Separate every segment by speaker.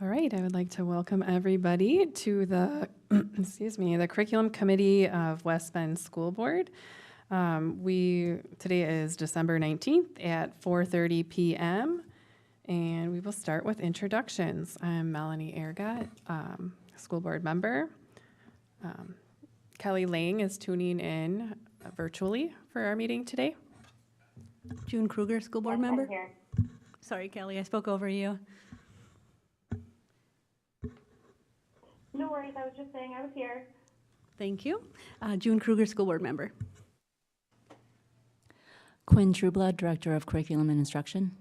Speaker 1: All right, I would like to welcome everybody to the, the Curriculum Committee of West Bend School Board. Today is December 19th at 4:30 p.m. and we will start with introductions. I'm Melanie Ergot, school board member. Kelly Lang is tuning in virtually for our meeting today.
Speaker 2: June Kruger, school board
Speaker 3: Yes,
Speaker 2: member.
Speaker 3: I'm here.
Speaker 2: Sorry, Kelly, I spoke over you.
Speaker 3: No worries, I was just saying I was here.
Speaker 2: Thank you. June Kruger, school board member.
Speaker 4: Quinn Trueblood, Director of Curriculum and Instruction.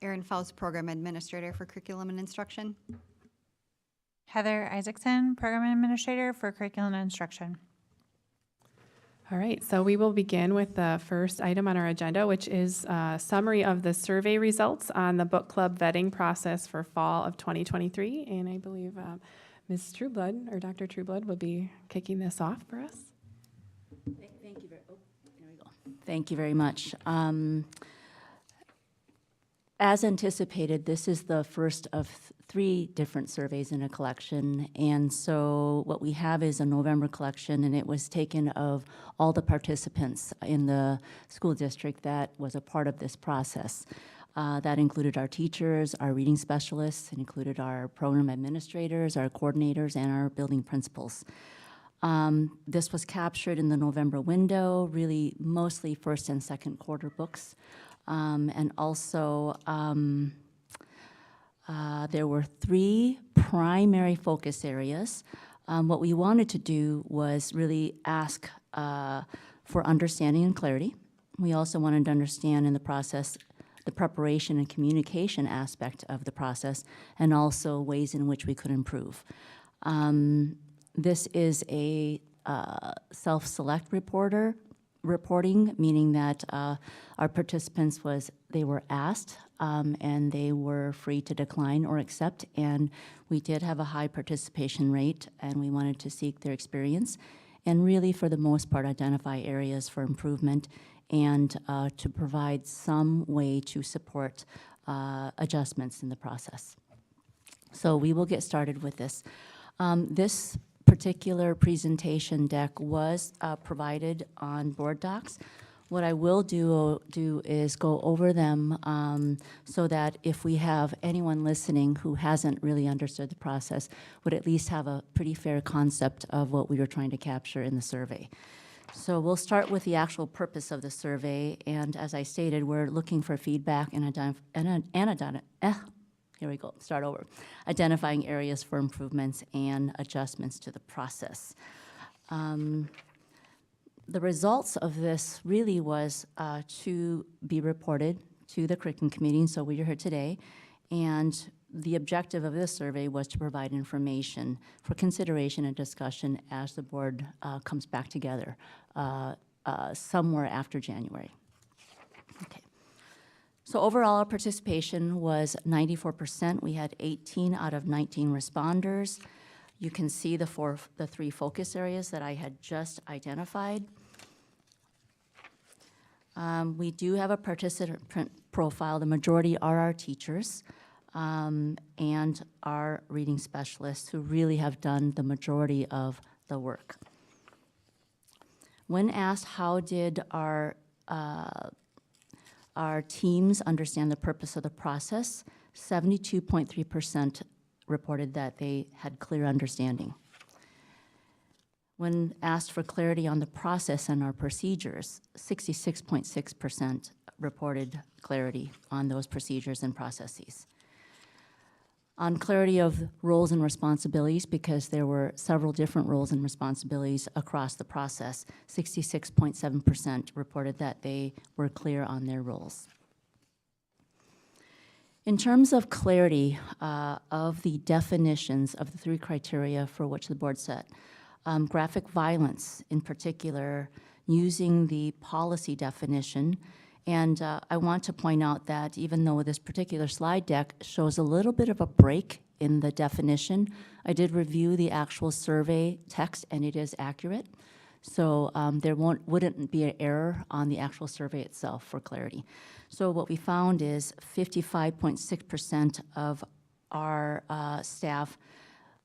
Speaker 5: Erin Faust, Program Administrator for Curriculum and Instruction.
Speaker 6: Heather Isaacson, Program Administrator for Curriculum and Instruction.
Speaker 1: All right, so we will begin with the first item on our agenda, which is a summary of the survey results on the book club vetting process for fall of 2023. And I believe Ms. Trueblood, or Dr. Trueblood, will be kicking this off for us.
Speaker 4: Thank you very, there we go. Thank you very much. As anticipated, this is the first of 3 different surveys in a collection, and so what we have is a November collection, and it was taken of all the participants in the school district that was a part of this process. That included our teachers, our reading specialists, it included our program administrators, our coordinators, and our building principals. This was captured in the November window, really mostly first and second quarter books. And also, there were 3 primary focus areas. What we wanted to do was really ask for understanding and clarity. We also wanted to understand in the process the preparation and communication aspect of the process, and also ways in which we could improve. This is a self-select reporting, meaning that our participants they were asked and they were free to decline or accept, and we did have a high participation rate, and we wanted to seek their experience and really, for the most part, identify areas for improvement and to provide some way to support adjustments in the process. So we will get started with this. This particular presentation deck was provided on board docs. What I will do is go over them so that if we have anyone listening who hasn't really understood the process, would at least have a pretty fair concept of what we were trying to capture in the survey. So we'll start with the actual purpose of the survey, and as I stated, we're looking for feedback and identifying areas for improvements and adjustments to the process. The results of this really was to be reported to the curriculum committee, and so we are here today. And the objective of this survey was to provide information for consideration and discussion as the board comes back together somewhere after January. Okay. So overall, our participation was 94%. We had 18 out of 19 responders. You can see the 3 focus areas that I had just identified. We do have a participant profile. The majority are our teachers and our reading specialists, who really have done the majority of the work. When asked how did our teams understand the purpose of the process, 72.3% reported that they had clear understanding. When asked for clarity on the process and our procedures, 66.6% reported clarity on those procedures and processes. On clarity of roles and responsibilities, because there were several different roles and responsibilities across the process, 66.7% reported that they were clear on their roles. In terms of clarity of the definitions of the 3 criteria for which the board set, graphic violence in particular, using the policy definition. And I want to point out that even though this particular slide deck shows a little bit of a break in the definition, I did review the actual survey text, and it is accurate. So there wouldn't be an error on the actual survey itself for clarity. So what we found is 55.6% of our staff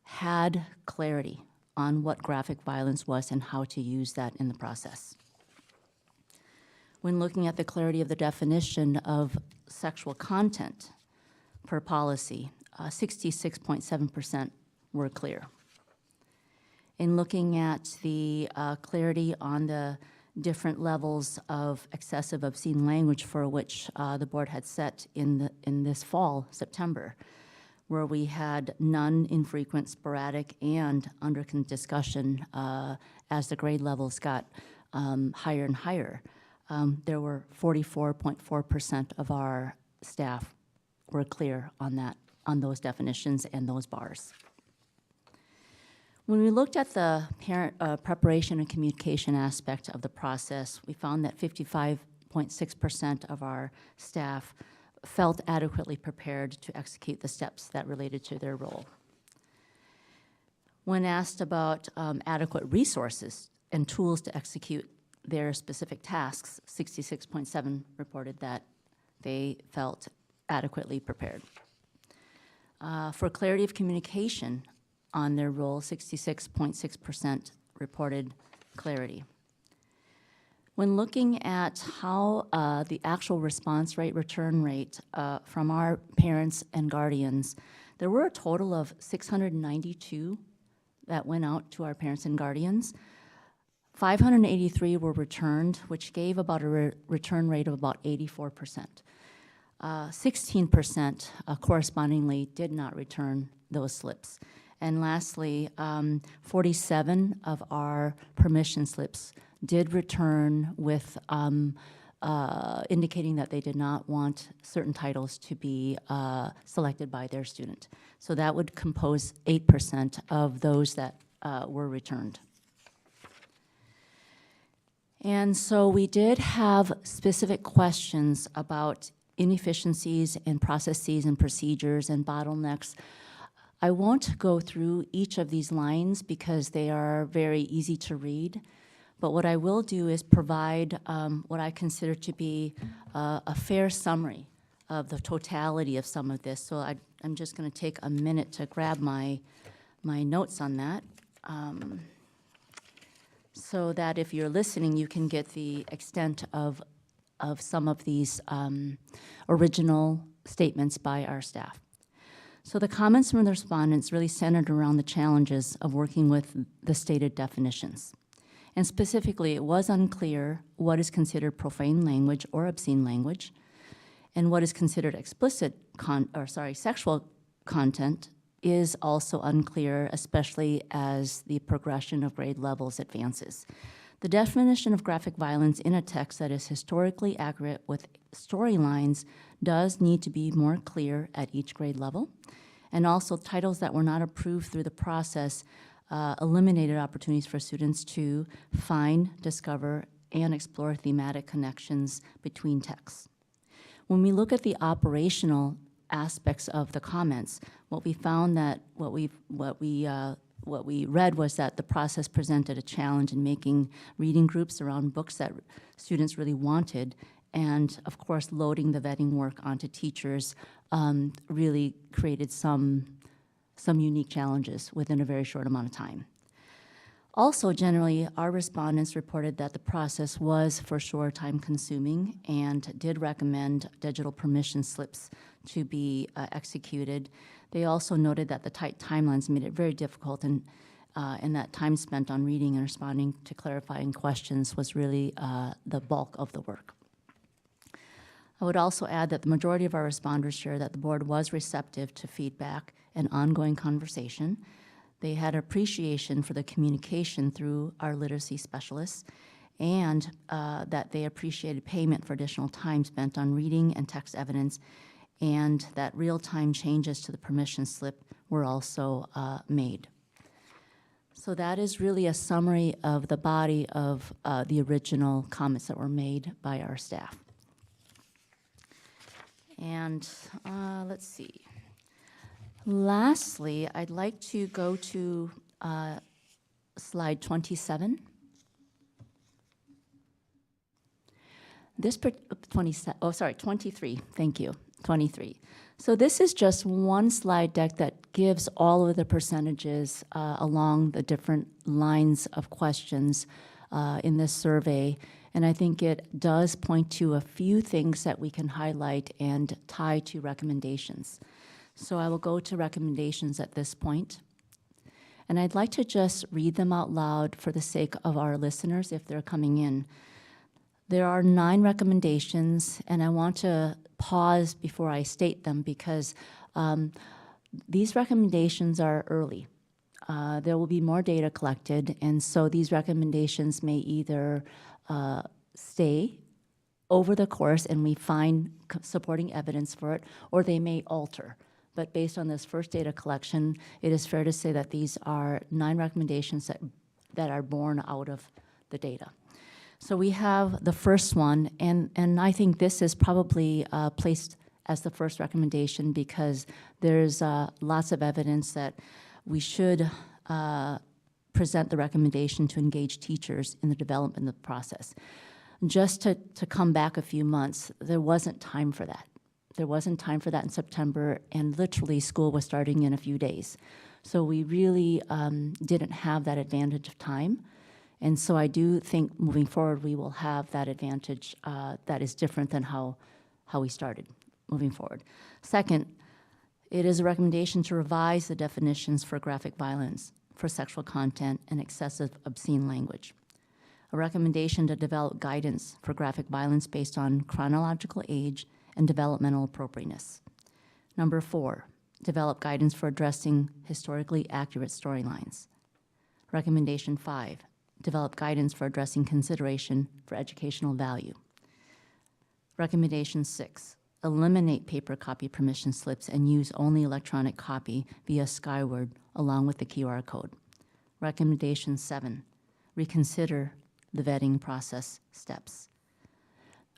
Speaker 4: had clarity on what graphic violence was and how to use that in the process. When looking at the clarity of the definition of sexual content per policy, 66.7% were clear. In looking at the clarity on the different levels of excessive obscene language for which the board had set in this fall, September, where we had none, infrequent, sporadic, and under discussion as the grade levels got higher and higher. There were 44.4% of our staff were clear on those definitions and those bars. When we looked at the parent preparation and communication aspect of the process, we found that 55.6% of our staff felt adequately prepared to execute the steps that related to their role. When asked about adequate resources and tools to execute their specific tasks, 66.7% reported that they felt adequately prepared. For clarity of communication on their role, 66.6% reported clarity. When looking at how the actual response rate, return rate from our parents and guardians, there were a total of 692 that went out to our parents and guardians. 583 were returned, which gave about a return rate of about 84%. 16% correspondingly did not return those slips. And lastly, 47 of our permission slips did return with indicating that they did not want certain titles to be selected by their student. So that would compose 8% of those that were returned. And so we did have specific questions about inefficiencies in processes and procedures and bottlenecks. I won't go through each of these lines because they are very easy to read, but what I will do is provide what I consider to be a fair summary of the totality of some of this. So I'm just going to take a minute to grab my notes on that. So that if you're listening, you can get the extent of some of these original statements by our staff. So the comments from the respondents really centered around the challenges of working with the stated definitions. And specifically, it was unclear what is considered profane language or obscene language, and what is considered explicit sexual content is also unclear, especially as the progression of grade levels advances. The definition of graphic violence in a text that is historically accurate with storylines does need to be more clear at each grade level. And also, titles that were not approved through the process eliminated opportunities for students to find, discover, and explore thematic connections between texts. When we look at the operational aspects of the comments, what we found that what we read was that the process presented a challenge in making reading groups around books that students really wanted, and of course loading the vetting work onto teachers really created some unique challenges within a very short amount of time. Also, generally, our respondents reported that the process was for sure time-consuming and did recommend digital permission slips to be executed. They also noted that the tight timelines made it very difficult, and that time spent on reading and responding to clarifying questions was really the bulk of the work. I would also add that the majority of our responders share that the board was receptive to feedback and ongoing conversation. They had appreciation for the communication through our literacy specialists, and that they appreciated payment for additional time spent on reading and text evidence, and that real-time changes to the permission slip were also made. So that is really a summary of the body of the original comments that were made by our staff. And let's see. Lastly, I'd like to go to slide 27. This 23, thank you, 23. So this is just one slide deck that gives all of the percentages along the different lines of questions in this survey. And I think it does point to a few things that we can highlight and tie to recommendations. So I will go to recommendations at this point. And I'd like to just read them out loud for the sake of our listeners if they're coming in. There are 9 recommendations, and I want to pause before I state them because these recommendations are early. There will be more data collected, and so these recommendations may either stay over the course and we find supporting evidence for it, or they may alter. But based on this first data collection, it is fair to say that these are 9 recommendations that are born out of the data. So we have the first one, and I think this is probably placed as the first recommendation because there's lots of evidence that we should present the recommendation to engage teachers in the development of the process. Just to come back a few months, there wasn't time for that. There wasn't time for that in September, and literally school was starting in a few days. So we really didn't have that advantage of time. And so I do think moving forward, we will have that advantage that is different than how we started moving forward. Second, it is a recommendation to revise the definitions for graphic violence, for sexual content, and excessive obscene language. A recommendation to develop guidance for graphic violence based on chronological age and developmental appropriateness. Number 4, develop guidance for addressing historically accurate storylines. Recommendation 5, develop guidance for addressing consideration for educational value. Recommendation 6, eliminate paper copy permission slips and use only electronic copy via Skyward along with the QR code. Recommendation 7, reconsider the vetting process steps.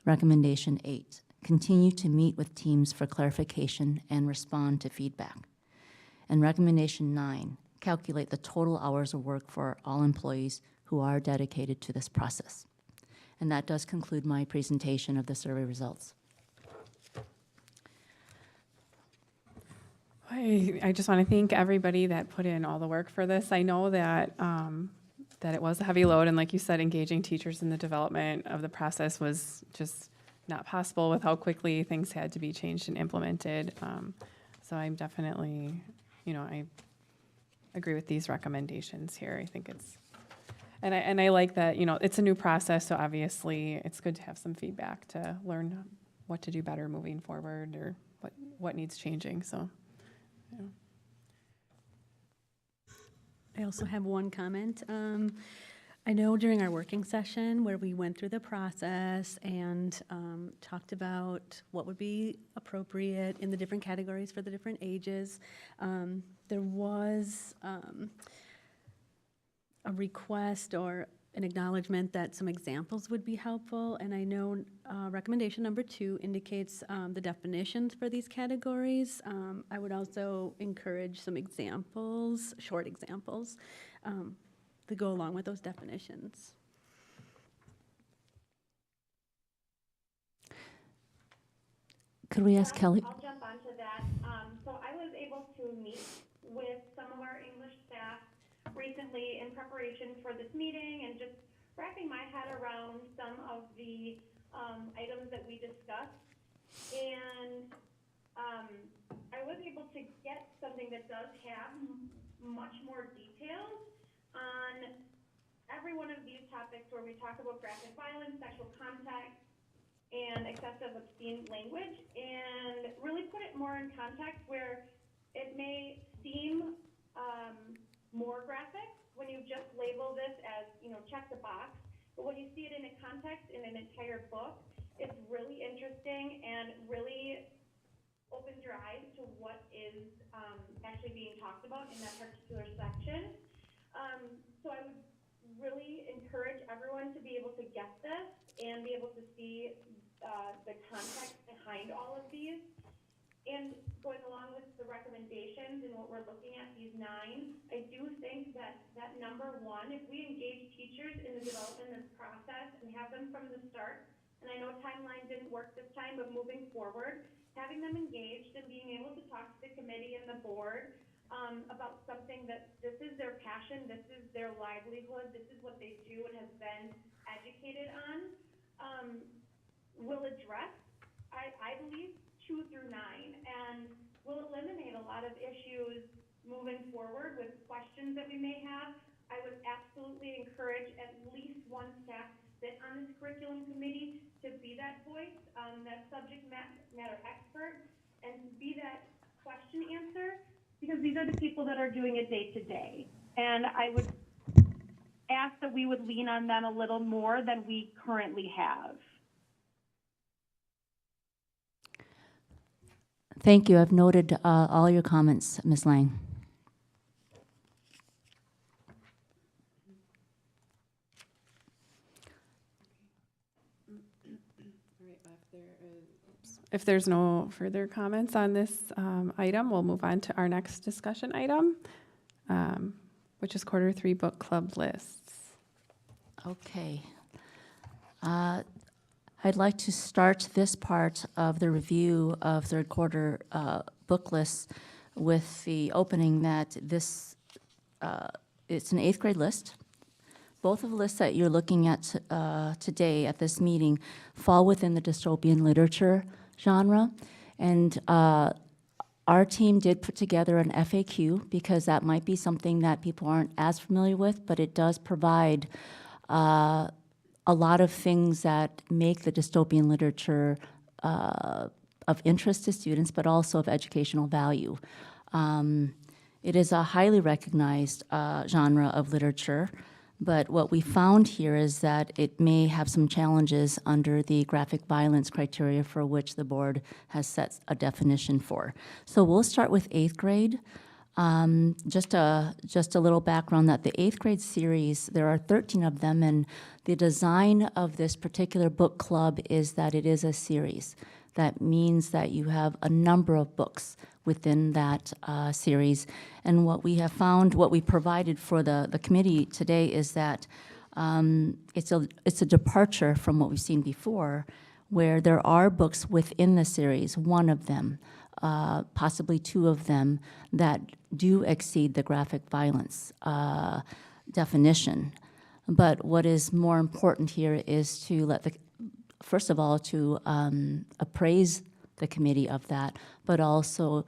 Speaker 4: Recommendation 8, continue to meet with teams for clarification and respond to feedback. And recommendation 9, calculate the total hours of work for all employees who are dedicated to this process. And that does conclude my presentation of the survey results.
Speaker 1: I just want to thank everybody that put in all the work for this. I know that that it was a heavy load, and like you said, engaging teachers in the development of the process was just not possible with how quickly things had to be changed and implemented. So I'm definitely, I agree with these recommendations here. I think it's, and I like that, it's a new process, so obviously it's good to have some feedback to learn what to do better moving forward or what needs changing, so. Yeah.
Speaker 2: I also have one comment. I know during our working session where we went through the process and talked about what would be appropriate in the different categories for the different ages, there was a request or an acknowledgement that some examples would be helpful. And I know recommendation number 2 indicates the definitions for these categories. I would also encourage some examples, short examples, to go along with those definitions.
Speaker 4: Could we ask Kelly?
Speaker 3: I'll jump onto that. So I was able to meet with some of our English staff recently in preparation for this meeting and just wrapping my head around some of the items that we discussed. And I was able to get something that does have much more details on every one of these topics where we talk about graphic violence, sexual contact, and excessive obscene language, and really put it more in context where it may seem more graphic when you just label this as, check the box. But when you see it in a context in an entire book, it's really interesting and really opens your eyes to what is actually being talked about in that particular section. So I would really encourage everyone to be able to get this and be able to see the context behind all of these. And going along with the recommendations and what we're looking at, these 9, I do think that number 1, if we engage teachers in the development of this process and have them from the start, and I know timeline didn't work this time, but moving forward, having them engaged and being able to talk to the committee and the board about something that this is their passion, this is their livelihood, this is what they do and have been educated on, will address, I believe, 2 through 9, and will eliminate a lot of issues moving forward with questions that we may have. I would absolutely encourage at least one staff to sit on this curriculum committee to be that voice, that subject matter expert, and be that question answer, because these are the people that are doing it day to day. And I would ask that we would lean on them a little more than we currently have.
Speaker 4: Thank you. I've noted all your comments, Ms. Lang.
Speaker 1: If there's no further comments on this item, we'll move on to our next discussion item, which is quarter 3 book club lists.
Speaker 4: Okay. I'd like to start this part of the review of third quarter book lists with the opening that this, it's an 8th grade list. Both of the lists that you're looking at today at this meeting fall within the dystopian literature genre. And our team did put together an FAQ because that might be something that people aren't as familiar with, but it does provide a lot of things that make the dystopian literature of interest to students, but also of educational value. It is a highly recognized genre of literature, but what we found here is that it may have some challenges under the graphic violence criteria for which the board has set a definition for. So we'll start with 8th grade. Just a little background that the 8th grade series, there are 13 of them, and the design of this particular book club is that it is a series. That means that you have a number of books within that series. And what we have found, what we provided for the committee today is that it's a departure from what we've seen before, where there are books within the series, one of them, possibly 2 of them, that do exceed the graphic violence definition. But what is more important here is to first of all, to appraise the committee of that, but also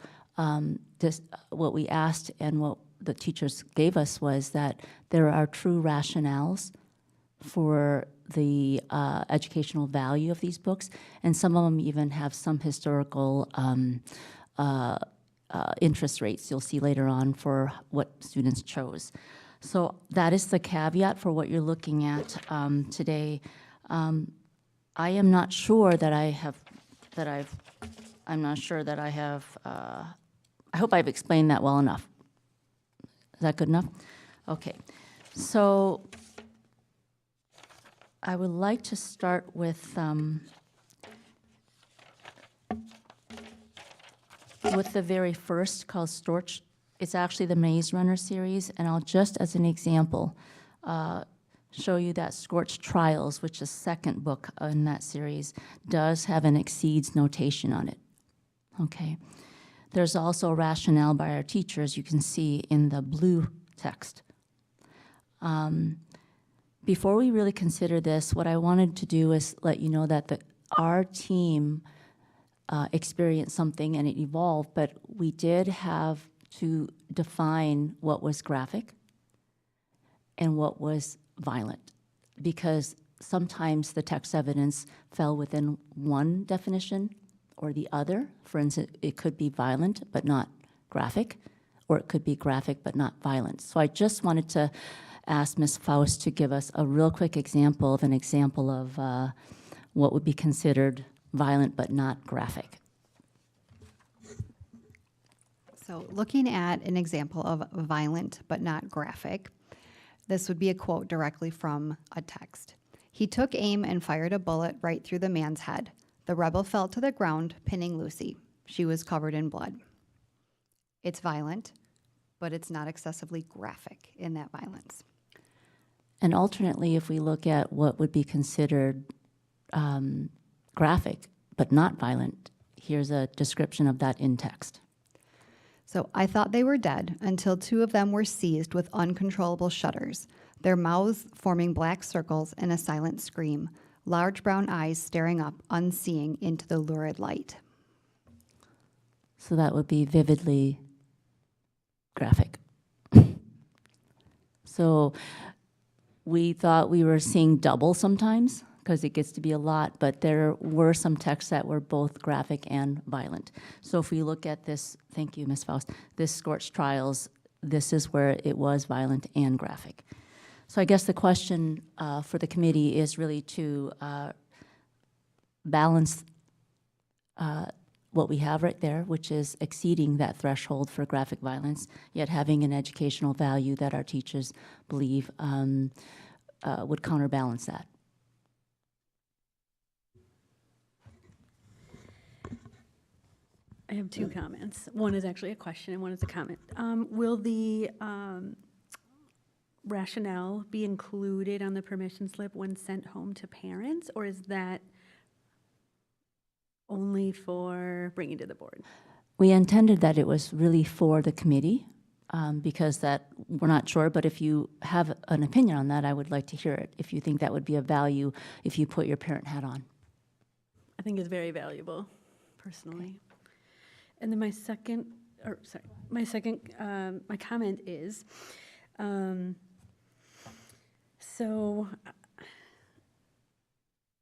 Speaker 4: what we asked and what the teachers gave us was that there are true rationales for the educational value of these books, and some of them even have some historical interest rates you'll see later on for what students chose. So that is the caveat for what you're looking at today. I am not sure that I hope I've explained that well enough. Is that good enough? Okay. So I would like to start with the very first, called Storch. It's actually the Maze Runner series, and I'll just as an example show you that Scorched Trials, which is the second book in that series, does have an exceeds notation on it. Okay. There's also a rationale by our teachers, you can see in the blue text. Before we really consider this, what I wanted to do is let you know that our team experienced something and it evolved, but we did have to define what was graphic and what was violent, because sometimes the text evidence fell within one definition or the other. For instance, it could be violent but not graphic, or it could be graphic but not violent. So I just wanted to ask Ms. Faust to give us a real quick example of what would be considered violent but not graphic.
Speaker 5: So looking at an example of violent but not graphic, this would be a quote directly from a text. He took aim and fired a bullet right through the man's head. The rebel fell to the ground, pinning Lucy. She was covered in blood. It's violent, but it's not excessively graphic in that violence.
Speaker 4: And alternately, if we look at what would be considered graphic but not violent, here's a description of that in text.
Speaker 5: So I thought they were dead until 2 of them were seized with uncontrollable shudders, their mouths forming black circles in a silent scream, large brown eyes staring up, unseeing into the lurid light.
Speaker 4: So that would be vividly graphic. So we thought we were seeing double sometimes because it gets to be a lot, but there were some texts that were both graphic and violent. So if we look at this, thank you, Ms. Faust, this Scorched Trials, this is where it was violent and graphic. So I guess the question for the committee is really to balance what we have right there, which is exceeding that threshold for graphic violence, yet having an educational value that our teachers believe would counterbalance that.
Speaker 2: I have 2 comments. One is actually a question and one is a comment. Will the rationale be included on the permission slip when sent home to parents, or is that only for bringing to the board?
Speaker 4: We intended that it was really for the committee because that we're not sure, but if you have an opinion on that, I would like to hear it. If you think that would be of value if you put your parent hat on.
Speaker 2: I think it's very valuable, personally. And then my comment is, so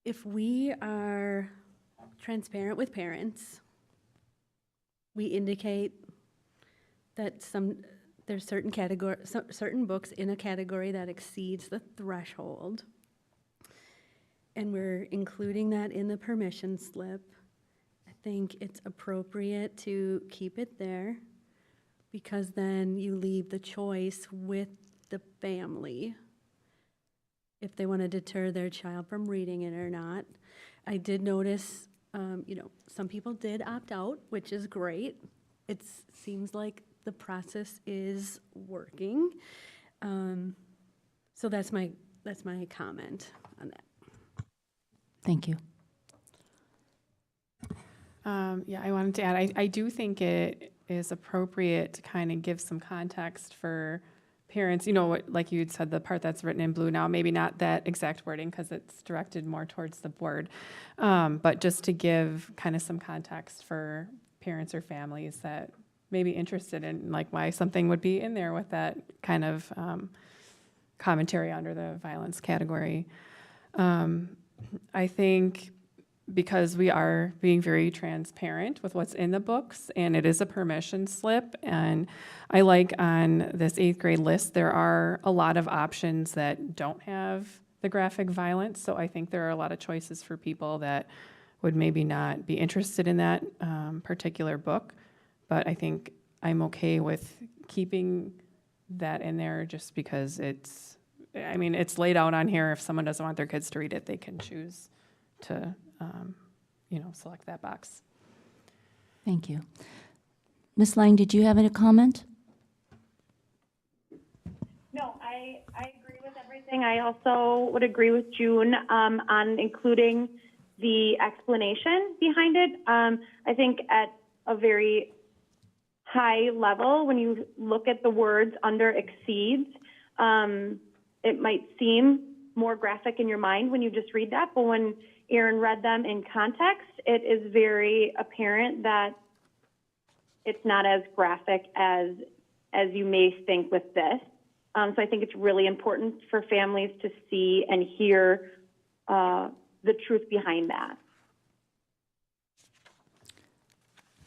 Speaker 2: if we are transparent with parents, we indicate that there's certain books in a category that exceeds the threshold, and we're including that in the permission slip. I think it's appropriate to keep it there, because then you leave the choice with the family if they want to deter their child from reading it or not. I did notice, some people did opt out, which is great. It seems like the process is working. So that's my comment on that.
Speaker 4: Thank you.
Speaker 1: Yeah, I wanted to add, I do think it is appropriate to kind of give some context for parents, like you said, the part that's written in blue now, maybe not that exact wording because it's directed more towards the board, but just to give kind of some context for parents or families that may be interested in like why something would be in there with that kind of commentary under the violence category. I think because we are being very transparent with what's in the books, and it is a permission slip, and I like on this 8th grade list, there are a lot of options that don't have the graphic violence, so I think there are a lot of choices for people that would maybe not be interested in that particular book, but I think I'm okay with keeping that in there just because it's laid out on here. If someone doesn't want their kids to read it, they can choose to select that box.
Speaker 4: Thank you. Ms. Lang, did you have any comment?
Speaker 3: No, I agree with everything. I also would agree with June on including the explanation behind it. I think at a very high level, when you look at the words under exceeds, it might seem more graphic in your mind when you just read that, but when Aaron read them in context, it is very apparent that it's not as graphic as you may think with this. So I think it's really important for families to see and hear the truth behind that.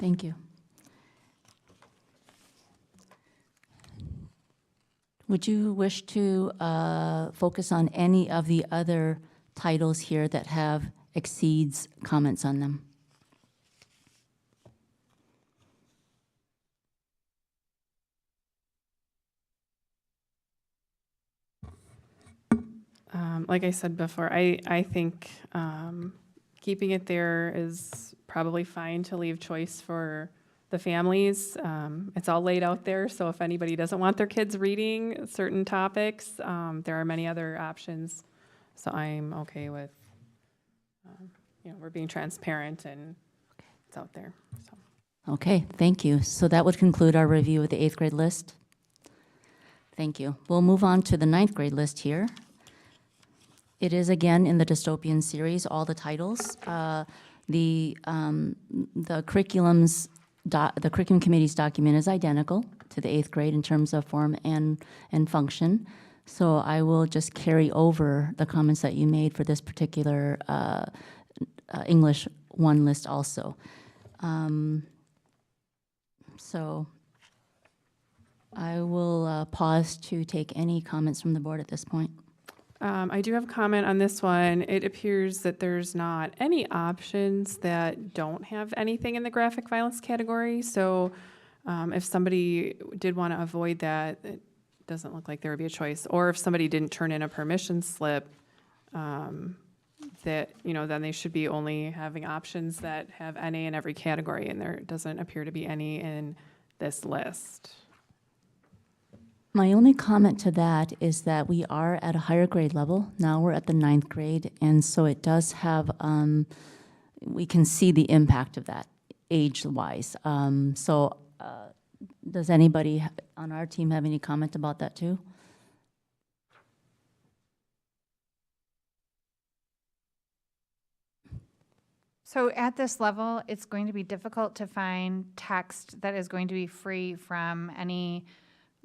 Speaker 4: Thank you. Would you wish to focus on any of the other titles here that have exceeds comments on them?
Speaker 1: Like I said before, I think keeping it there is probably fine to leave choice for the families. It's all laid out there, so if anybody doesn't want their kids reading certain topics, there are many other options. So I'm okay with, we're being transparent and that's out there, so.
Speaker 4: Okay, thank you. So that would conclude our review of the 8th grade list. Thank you. We'll move on to the 9th grade list here. It is again in the dystopian series, all the titles. The curriculum's the curriculum committee's document is identical to the 8th grade in terms of form and function. So I will just carry over the comments that you made for this particular English 1 list also. So I will pause to take any comments from the board at this point.
Speaker 1: I do have a comment on this one. It appears that there's not any options that don't have anything in the graphic violence category. So if somebody did want to avoid that, it doesn't look like there would be a choice. Or if somebody didn't turn in a permission slip, that, you know, then they should be only having options that have NA in every category, and there doesn't appear to be any in this list.
Speaker 4: My only comment to that is that we are at a higher grade level. Now we're at the 9th grade, and so it does have, we can see the impact of that age-wise. Does anybody on our team have any comment about that too?
Speaker 6: So at this level, it's going to be difficult to find text that is going to be free from any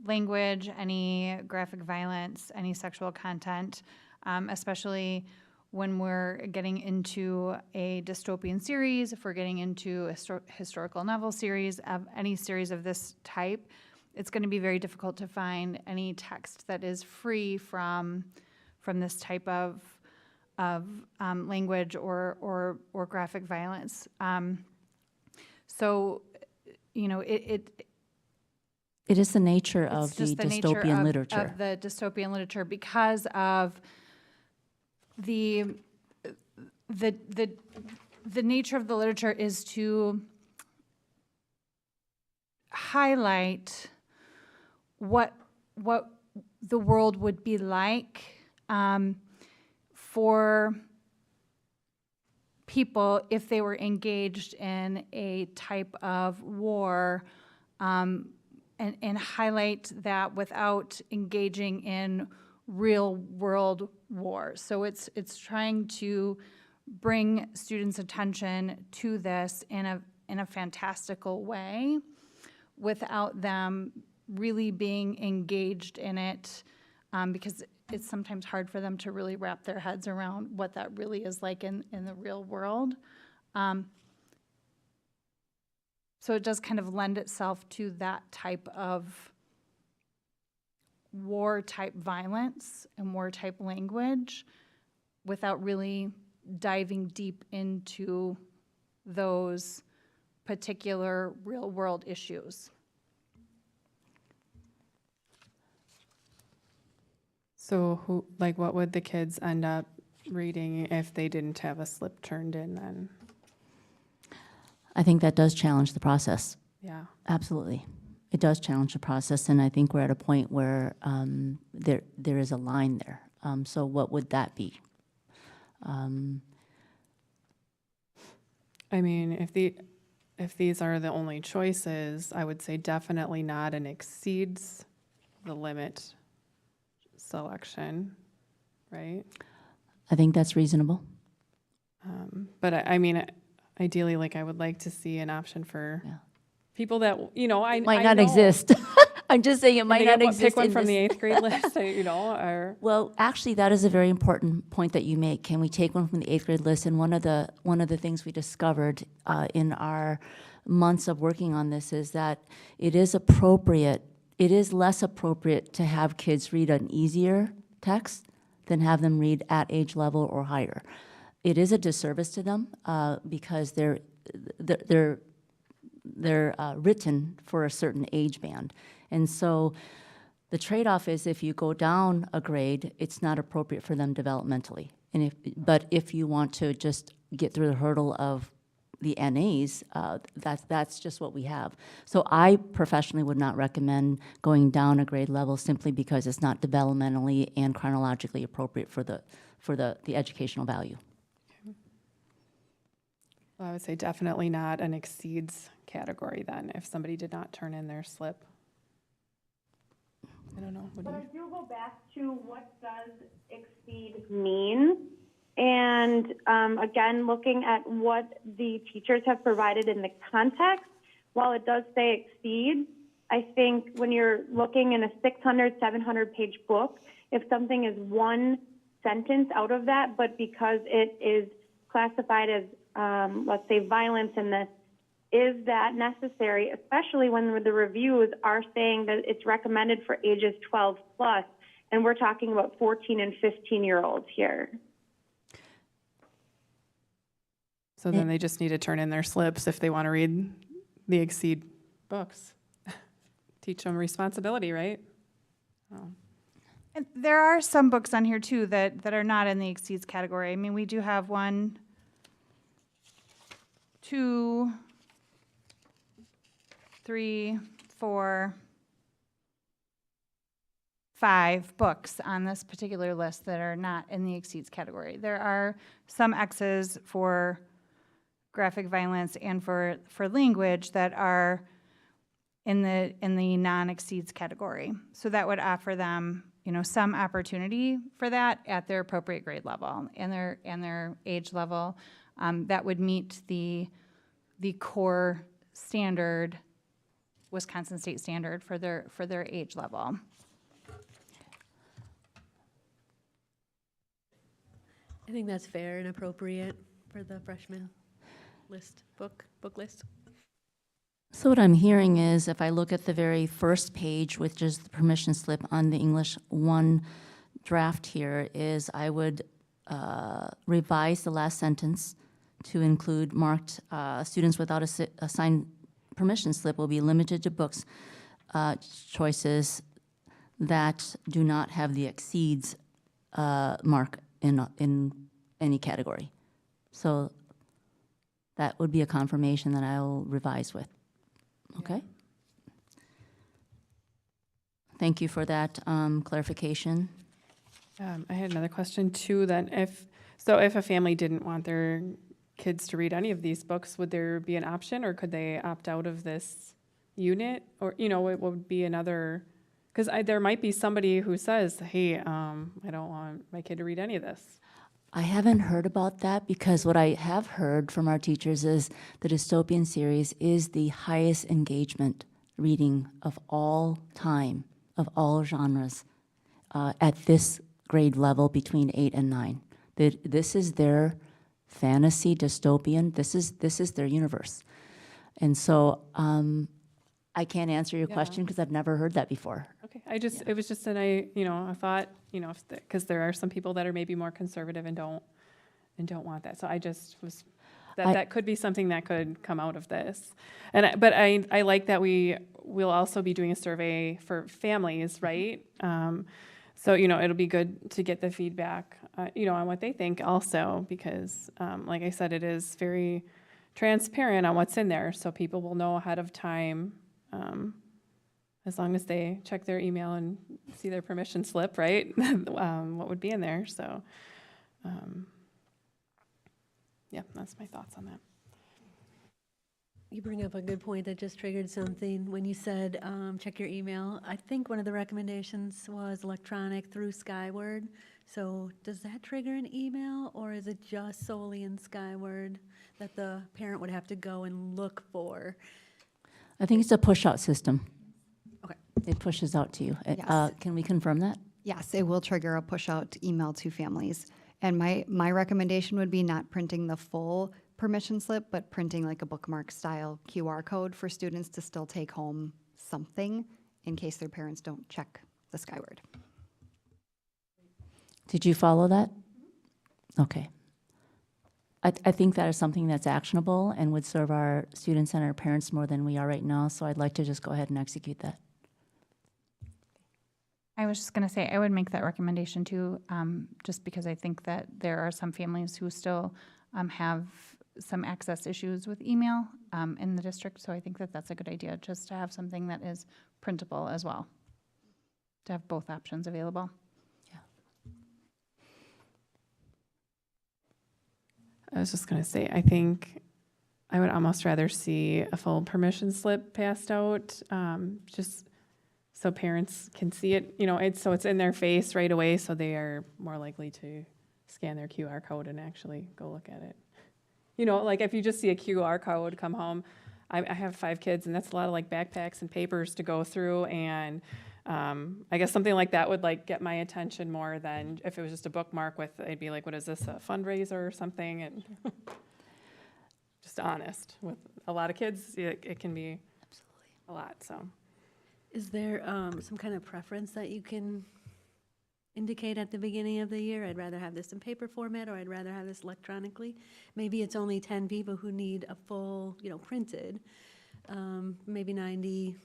Speaker 6: language, any graphic violence, any sexual content, especially when we're getting into a dystopian series, if we're getting into a historical novel series, of any series of this type, it's going to be very difficult to find any text that is free from this type of language or graphic violence. So, you know,
Speaker 4: It is the nature
Speaker 6: it's
Speaker 4: of the
Speaker 6: just the nature
Speaker 4: dystopian literature.
Speaker 6: of the dystopian literature because of the nature of the literature is to highlight what the world would be like for people if they were engaged in a type of war, and highlight that without engaging in real world war. So it's trying to bring students' attention to this in a fantastical way without them really being engaged in it, because it's sometimes hard for them to really wrap their heads around what that really is like in the real world. So it does kind of lend itself to that type of war-type violence and war-type language without really diving deep into those particular real-world issues.
Speaker 1: So what would the kids end up reading if they didn't have a slip turned in then?
Speaker 4: I think that does challenge the process.
Speaker 1: Yeah.
Speaker 4: Absolutely. It does challenge the process, and I think we're at a point where there is a line there. So what would that be?
Speaker 1: I mean, if these are the only choices, I would say definitely not and exceeds the limit selection, right?
Speaker 4: I think that's reasonable.
Speaker 1: But I mean, ideally, like I would like to see an option for
Speaker 4: Yeah.
Speaker 1: people that, you know, I
Speaker 4: Might
Speaker 1: I
Speaker 4: not
Speaker 1: know.
Speaker 4: exist. I'm just saying it
Speaker 1: Can
Speaker 4: might
Speaker 1: they
Speaker 4: not
Speaker 1: get
Speaker 4: exist.
Speaker 1: Pick one
Speaker 4: in
Speaker 1: from the
Speaker 4: this-
Speaker 1: 8th grade list, you know, or.
Speaker 4: Well, actually, that is a very important point that you make. Can we take one from the 8th grade list? And one of the things we discovered in our months of working on this is that it is less appropriate to have kids read an easier text than have them read at age level or higher. It is a disservice to them because they're written for a certain age band. And so the trade-off is if you go down a grade, it's not appropriate for them developmentally. But if you want to just get through the hurdle of the NAs, that's just what we have. So I professionally would not recommend going down a grade level simply because it's not developmentally and chronologically appropriate for the educational value.
Speaker 1: So I would say definitely not an exceeds category then, if somebody did not turn in their slip. I don't know. What do
Speaker 3: But I
Speaker 1: you?
Speaker 3: do go back to what does exceed mean? And again, looking at what the teachers have provided in the context, while it does say exceed, I think when you're looking in a 600, 700-page book, if something is one sentence out of that, but because it is classified as, let's say, violence in this, is that necessary, especially when the reviews are saying that it's recommended for ages 12 plus, and we're talking about 14 and 15-year-olds here.
Speaker 1: So then they just need to turn in their slips if they want to read the exceed books. Teach them responsibility, right? Oh.
Speaker 6: And there are some books on here too that are not in the exceeds category. I mean, we do have 1, 2, 3, 4, 5 books on this particular list that are not in the exceeds category. There are some X's for graphic violence and for language that are in the non-exceeds category. So that would offer them, you know, some opportunity for that at their appropriate grade level and their age level. That would meet the core standard, Wisconsin state standard for their age level.
Speaker 2: I think that's fair and appropriate for the freshman list, book list.
Speaker 4: So what I'm hearing is if I look at the very first page, which is the permission slip on the English 1 draft here, is I would revise the last sentence to include marked students without a signed permission slip will be limited to books choices that do not have the exceeds mark in any category. So that would be a confirmation that I'll revise with. Okay? Thank you for that clarification.
Speaker 1: I had another question too, then if a family didn't want their kids to read any of these books, would there be an option or could they opt out of this unit? Or, you know, it would be another, because there might be somebody who says, hey, I don't want my kid to read any of this.
Speaker 4: I haven't heard about that because what I have heard from our teachers is the dystopian series is the highest engagement reading of all time, of all genres, at this grade level between 8 and 9. This is their fantasy dystopian. This is their universe. And so I can't answer your question because I've never heard that before.
Speaker 1: Okay, it was just I thought, because there are some people that are maybe more conservative and don't want that. So I just was, that could be something that could come out of this. But I like that we'll also be doing a survey for families, right? So, it'll be good to get the feedback, on what they think also, because like I said, it is very transparent on what's in there. So people will know ahead of time, as long as they check their email and see their permission slip, right? What would be in there. So, yeah, that's my thoughts on that.
Speaker 2: You bring up a good point that just triggered something. When you said check your email, I think one of the recommendations was electronic through Skyward. So does that trigger an email or is it just solely in Skyward that the parent would have to go and look for?
Speaker 4: I think it's a push-out system.
Speaker 2: Okay.
Speaker 4: It pushes out to you.
Speaker 5: Yes.
Speaker 4: Can we confirm that?
Speaker 5: Yes, it will trigger a push-out email to families. And my recommendation would be not printing the full permission slip, but printing like a bookmark style QR code for students to still take home something in case their parents don't check the Skyward.
Speaker 4: Did you follow that? Okay. I think that is something that's actionable and would serve our students and our parents more than we are right now, so I'd like to just go ahead and execute that.
Speaker 6: I was just going to say, I would make that recommendation too, just because I think that there are some families who still have some access issues with email in the district, so I think that that's a good idea, just to have something that is printable as well, to have both options available.
Speaker 1: I was just going to say, I think I would almost rather see a full permission slip passed out, just so parents can see it, so it's in their face right away, so they are more likely to scan their QR code and actually go look at it. Like if you just see a QR code come home, I have 5 kids, and that's a lot of like backpacks and papers to go through, and I guess something like that would like get my attention more than if it was just a bookmark with, I'd be like, what is this, a fundraiser or something? And just honest, with a lot of kids, it can be a lot, so.
Speaker 2: Is there some kind of preference that you can indicate at the beginning of the year? I'd rather have this in paper format, or I'd rather have this electronically. Maybe it's only 10 people who need a full, printed. Maybe 90%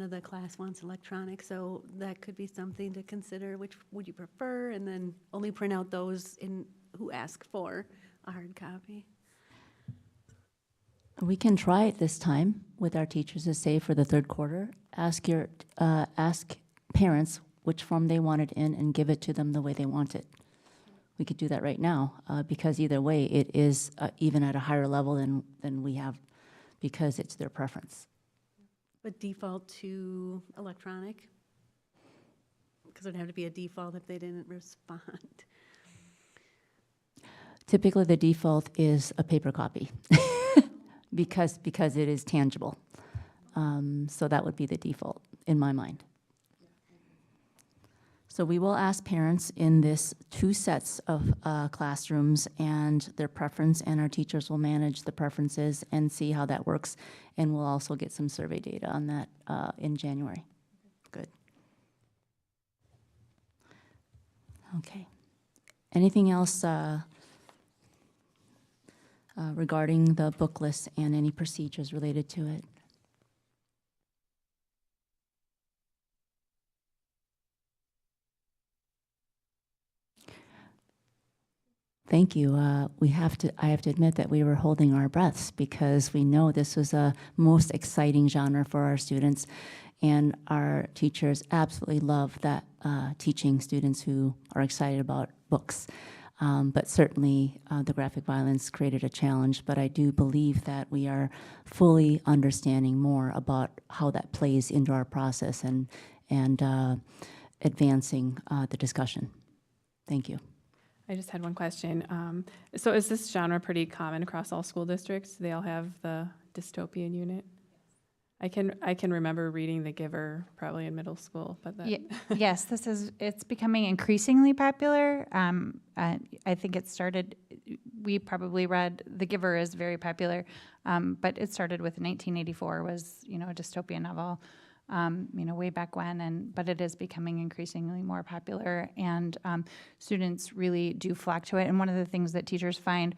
Speaker 2: of the class wants electronic, so that could be something to consider. Which would you prefer? And then only print out those who ask for a hard copy.
Speaker 4: We can try it this time with our teachers to say for the third quarter, ask parents which form they want it in and give it to them the way they want it. We could do that right now, because either way, it is even at a higher level than we have, because it's their preference.
Speaker 2: But default to electronic? Because it'd have to be a default if they didn't respond.
Speaker 4: Typically, the default is a paper copy because it is tangible. So that would be the default in my mind. So we will ask parents in this 2 sets of classrooms and their preference, and our teachers will manage the preferences and see how that works. And we'll also get some survey data on that in January. Good. Okay. Anything else regarding the book list and any procedures related to it? Thank you. I have to admit that we were holding our breaths because we know this was a most exciting genre for our students, and our teachers absolutely love that teaching students who are excited about books. But certainly the graphic violence created a challenge, but I do believe that we are fully understanding more about how that plays into our process and advancing the discussion. Thank you.
Speaker 1: I just had one question. So is this genre pretty common across all school districts? They all have the dystopian unit? I can remember reading The Giver probably in middle school, but that.
Speaker 6: Yes, it's becoming increasingly popular. I think it started, we probably read, The Giver is very popular, but it started with 1984 was, a dystopian novel, way back when, but it is becoming increasingly more popular, and students really do flock to it. And one of the things that teachers find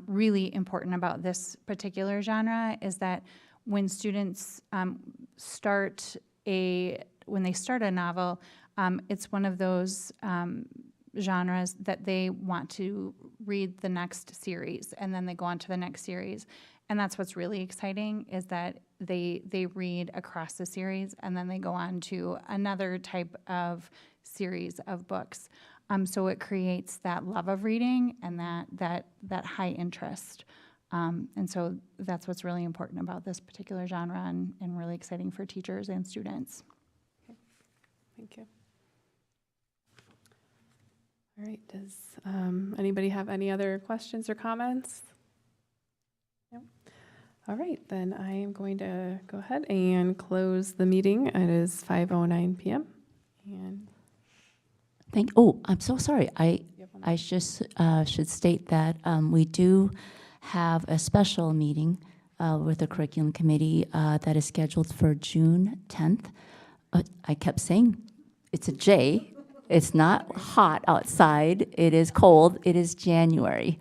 Speaker 6: really important about this particular genre is that when students start a novel, it's one of those genres that they want to read the next series, and then they go on to the next series. And that's what's really exciting, is that they read across the series, and then they go on to another type of series of books. So it creates that love of reading and that high interest. And so that's what's really important about this particular genre, and really exciting for teachers and students.
Speaker 1: Okay. Thank you. All right, does anybody have any other questions or comments? No? All right, then I am going to go ahead and close the meeting. It is 5:09 p.m. And
Speaker 4: I'm so sorry. I just should state that we do have a special meeting with the curriculum committee that is scheduled for June 10th. I kept saying it's a J. It's not hot outside. It is cold. It is January.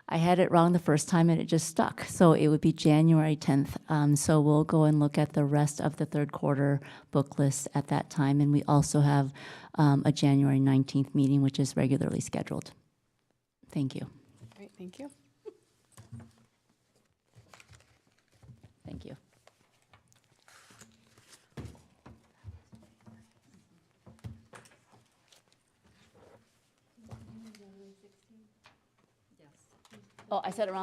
Speaker 4: I had it wrong the first time and it just stuck. So it would be January 10th. So we'll go and look at the rest of the third quarter book list at that time. And we also have a January 19th meeting, which is regularly scheduled. Thank you.
Speaker 1: all right, thank you.
Speaker 4: Thank you. Oh, I said it wrong?